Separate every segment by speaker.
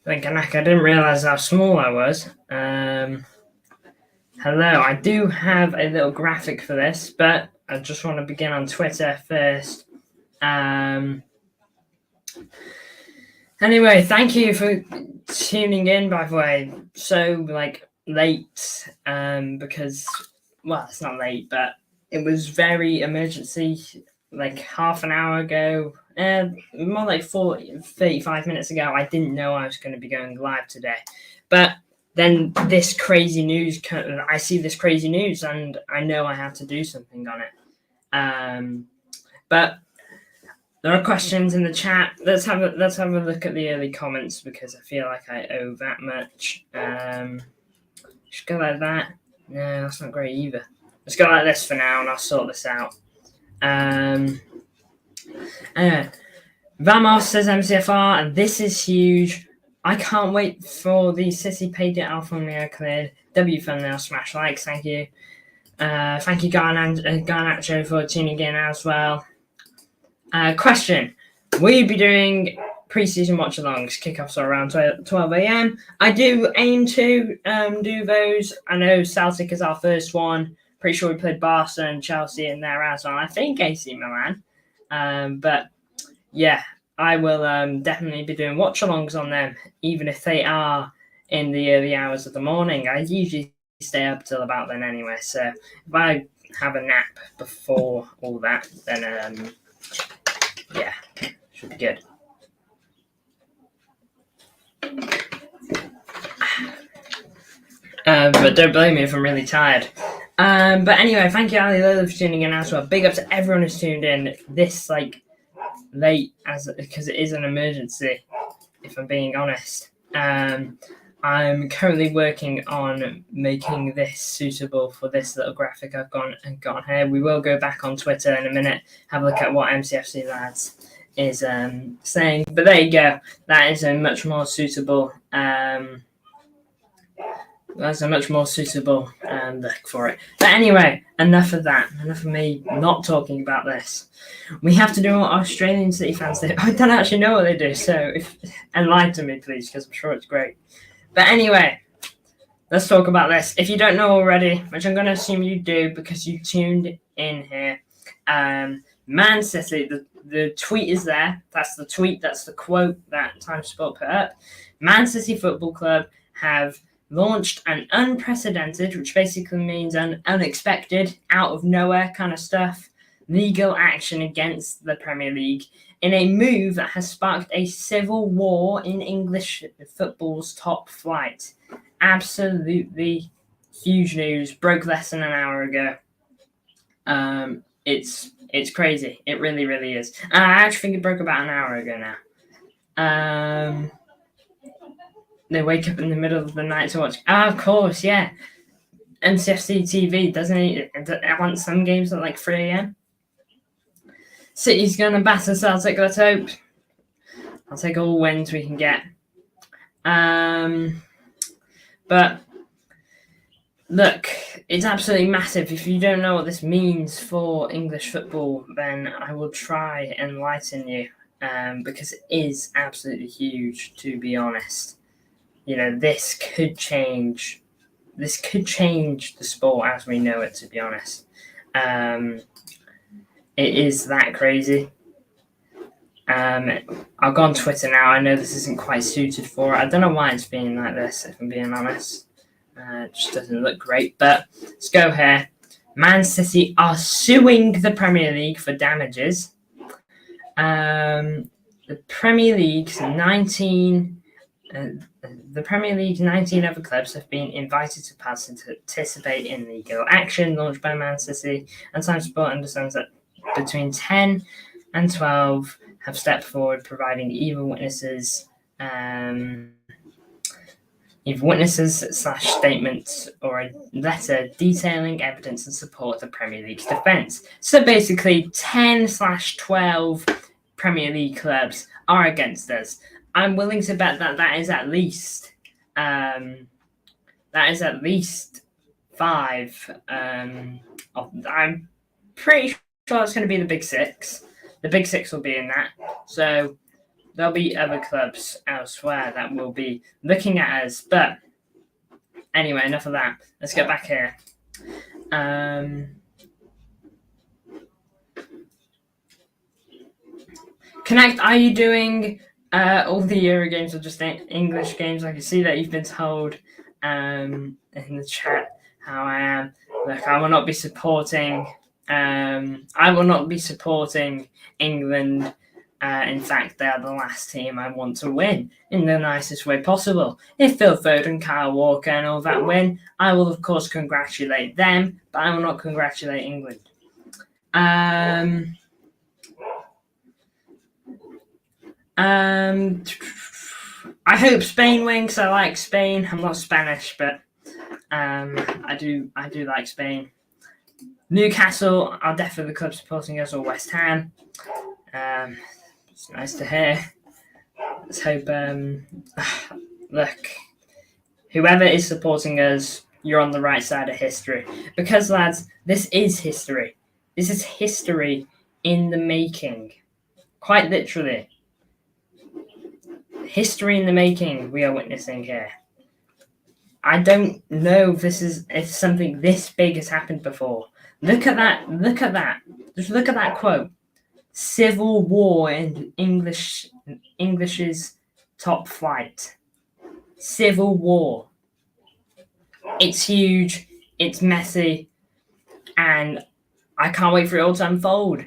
Speaker 1: Thinking I didn't realise how small I was. Hello, I do have a little graphic for this, but I just want to begin on Twitter first. Anyway, thank you for tuning in, by the way. So, late, because, well, it's not late, but it was very emergency, like half an hour ago, more like 35 minutes ago. I didn't know I was going to be going live today. But then this crazy news, I see this crazy news, and I know I have to do something on it. But there are questions in the chat. Let's have a look at the early comments because I feel like I owe that much. Just go like that. No, that's not great either. Let's go like this for now, and I'll sort this out. Vamos says MCFR, and this is huge. I can't wait for the City paid it Alfa Romeo cleared. W thumbnail smash likes. Thank you. Thank you, Garnacho, for tuning in as well. Question: will you be doing pre-season watch-alongs? Kickoffs are around 12 a.m. I do aim to do those. I know Celtic is our first one. Pretty sure we played Barca and Chelsea in there as well. I think AC Milan. But yeah, I will definitely be doing watch-alongs on them, even if they are in the early hours of the morning. I usually stay up till about then anyway. So if I have a nap before all that, then yeah, should be good. But don't blame me if I'm really tired. But anyway, thank you, Ali Lola, for tuning in as well. Big up to everyone who's tuned in this late, because it is an emergency, if I'm being honest. I'm currently working on making this suitable for this little graphic I've got here. We will go back on Twitter in a minute, have a look at what MCFC Lads is saying. But there you go. That is a much more suitable look for it. But anyway, enough of that. Enough of me not talking about this. We have to do what Australian City fans do. I don't actually know what they do, so enlighten me, please, because I'm sure it's great. But anyway, let's talk about this. If you don't know already, which I'm going to assume you do because you tuned in here, Man City, the tweet is there. That's the tweet. That's the quote that Time Sport put up. Man City Football Club have launched an unprecedented, which basically means an unexpected, out of nowhere kind of stuff, legal action against the Premier League in a move that has sparked a civil war in English football's top flight. Absolutely huge news. Broke less than an hour ago. It's crazy. It really, really is. I actually think it broke about an hour ago now. They wake up in the middle of the night to watch. Of course, yeah. MCFC TV, doesn't it? I want some games at 3 a.m. City's going to batter Celtic, let's hope. I'll take all wins we can get. But look, it's absolutely massive. If you don't know what this means for English football, then I will try and enlighten you, because it is absolutely huge, to be honest. This could change the sport as we know it, to be honest. It is that crazy. I'll go on Twitter now. I know this isn't quite suited for it. I don't know why it's being like this, if I'm being honest. It just doesn't look great. But let's go here. Man City are suing the Premier League for damages. The Premier League's 19 other clubs have been invited to participate in legal action launched by Man City, and Time Sport understands that between 10 and 12 have stepped forward, providing either witnesses / statements or a letter detailing evidence in support of the Premier League's defence. So basically, 10/12 Premier League clubs are against us. I'm willing to bet that is at least 5. I'm pretty sure it's going to be the Big Six. The Big Six will be in that. So there'll be other clubs elsewhere that will be looking at us. But anyway, enough of that. Let's get back here. Connect, are you doing all the Euro games or just English games? I can see that you've been told in the chat how I am. Look, I will not be supporting. I will not be supporting England. In fact, they are the last team I want to win in the nicest way possible. If Phil Foden, Kyle Walker, and all that win, I will of course congratulate them, but I will not congratulate England. I hope Spain win because I like Spain. I'm not Spanish, but I do like Spain. Newcastle are definitely the club supporting us, or West Ham. It's nice to hear. Let's hope. Look, whoever is supporting us, you're on the right side of history. Because, lads, this is history. This is history in the making. Quite literally. History in the making we are witnessing here. I don't know if something this big has happened before. Look at that. Look at that. Just look at that quote. Civil war in English's top flight. Civil war. It's huge. It's messy. And I can't wait for it all to unfold.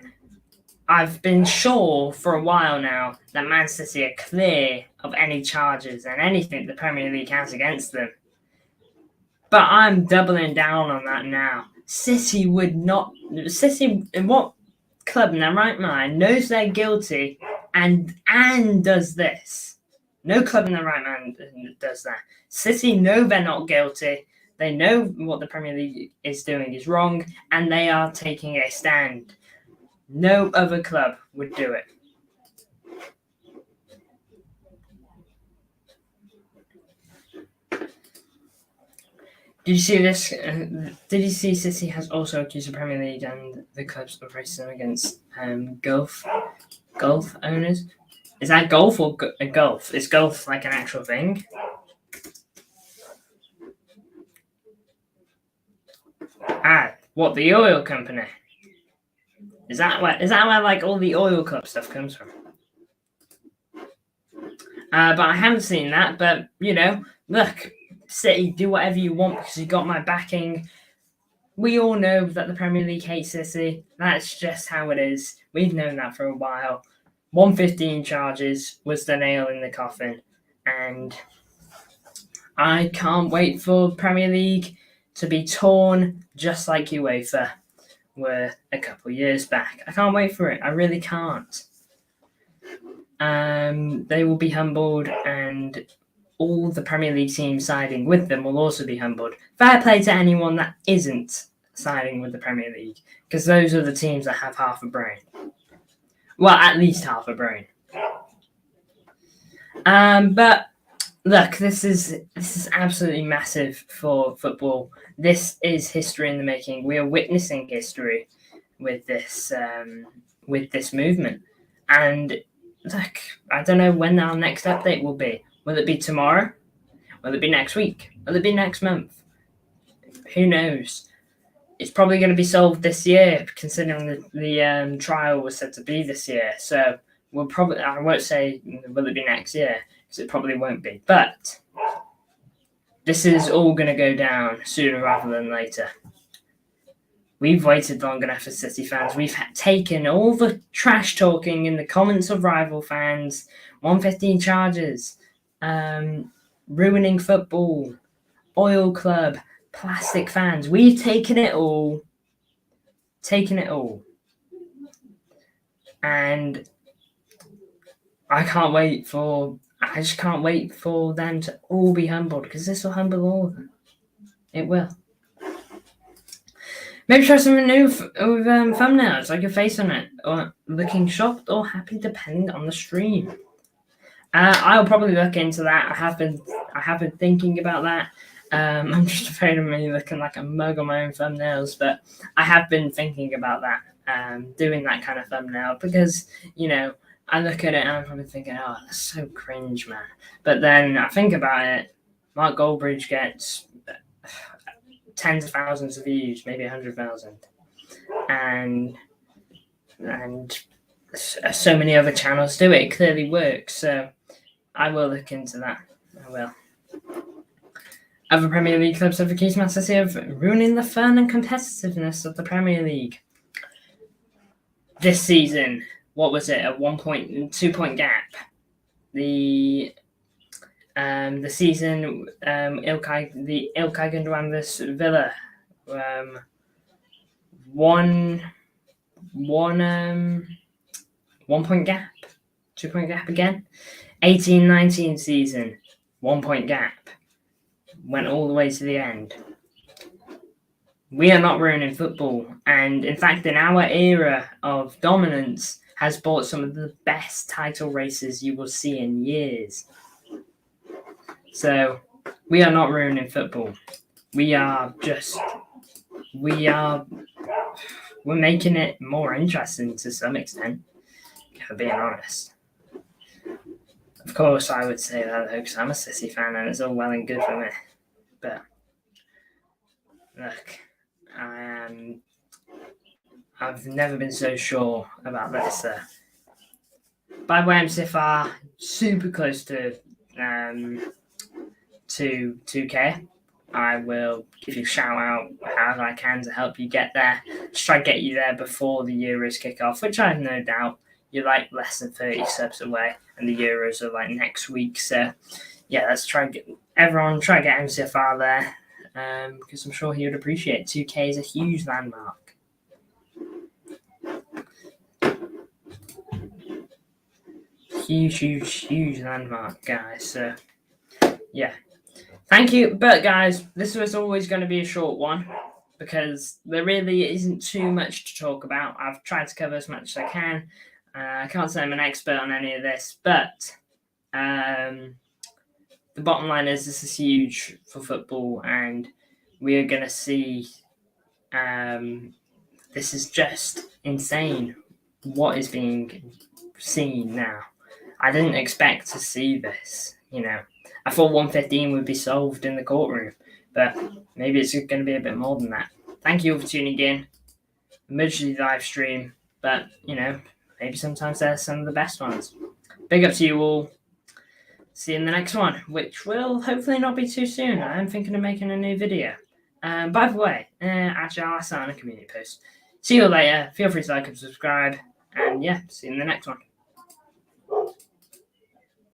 Speaker 1: I've been sure for a while now that Man City are clear of any charges and anything the Premier League has against them. But I'm doubling down on that now. City would not... City, in what club in their right mind knows they're guilty and does this? No club in their right mind does that. City know they're not guilty. They know what the Premier League is doing is wrong, and they are taking a stand. No other club would do it. Did you see this? Did you see City has also accused the Premier League and the clubs of racism against golf owners? Is that golf or golf? Is golf like an actual thing? What, the oil company? Is that where like all the oil club stuff comes from? But I haven't seen that. But look, City, do whatever you want because you got my backing. We all know that the Premier League hates City. That's just how it is. We've known that for a while. 115 charges was the nail in the coffin, and I can't wait for Premier League to be torn just like UEFA were a couple of years back. I can't wait for it. I really can't. They will be humbled, and all the Premier League teams siding with them will also be humbled. Fair play to anyone that isn't siding with the Premier League, because those are the teams that have half a brain. Well, at least half a brain. But look, this is absolutely massive for football. This is history in the making. We are witnessing history with this movement. And look, I don't know when our next update will be. Will it be tomorrow? Will it be next week? Will it be next month? Who knows? It's probably going to be solved this year, considering the trial was said to be this year. So I won't say will it be next year, because it probably won't be. But this is all going to go down sooner rather than later. We've waited long enough as City fans. We've taken all the trash talking in the comments of rival fans, 115 charges, ruining football, oil club, plastic fans. We've taken it all. And I just can't wait for them to all be humbled, because this will humble all of them. It will. Maybe try something new with thumbnails, like a face on it, or looking shocked or happy, depending on the stream. I'll probably look into that. I have been thinking about that. I'm just afraid of me looking like a mug on my own thumbnails, but I have been thinking about that, doing that kind of thumbnail, because I look at it and I'm probably thinking, oh, that's so cringe, man. But then I think about it, Mark Goldbridge gets tens of thousands of views, maybe 100,000. And so many other channels do it. It clearly works. So I will look into that. I will. Other Premier League clubs have accused Man City of ruining the fun and competitiveness of the Premier League. This season, what was it? A 2-point gap. The season Ilkay Gundogan vs Villa 1 point gap, 2-point gap again. 18-19 season, 1-point gap. Went all the way to the end. We are not ruining football, and in fact, in our era of dominance, has brought some of the best title races you will see in years. So, we are not ruining football. We're making it more interesting to some extent, for being honest. Of course, I would say that though, because I'm a City fan and it's all well and good for me. But, look, I've never been so sure about this. By the way, MCFR, super close to 2K. I will give you a shout out however I can to help you get there. Just try to get you there before the Euros kick off, which I have no doubt you're like less than 30 subs away, and the Euros are like next week. So yeah, let's try and get MCFR there, because I'm sure he would appreciate it. 2K is a huge landmark. Huge landmark, guys. So yeah. Thank you. But guys, this was always going to be a short one because there really isn't too much to talk about. I've tried to cover as much as I can. I can't say I'm an expert on any of this, but the bottom line is this is huge for football, and we are going to see this is just insane what is being seen now. I didn't expect to see this, I thought 115 would be solved in the courtroom, but maybe it's going to be a bit more than that. Thank you all for tuning in. Emergency live stream, but, maybe sometimes they're some of the best ones. Big up to you all. See you in the next one, which will hopefully not be too soon. I am thinking of making a new video. By the way, actually, I'll start on a community post. See you all later. Feel free to like and subscribe. And yeah, see you in the next one.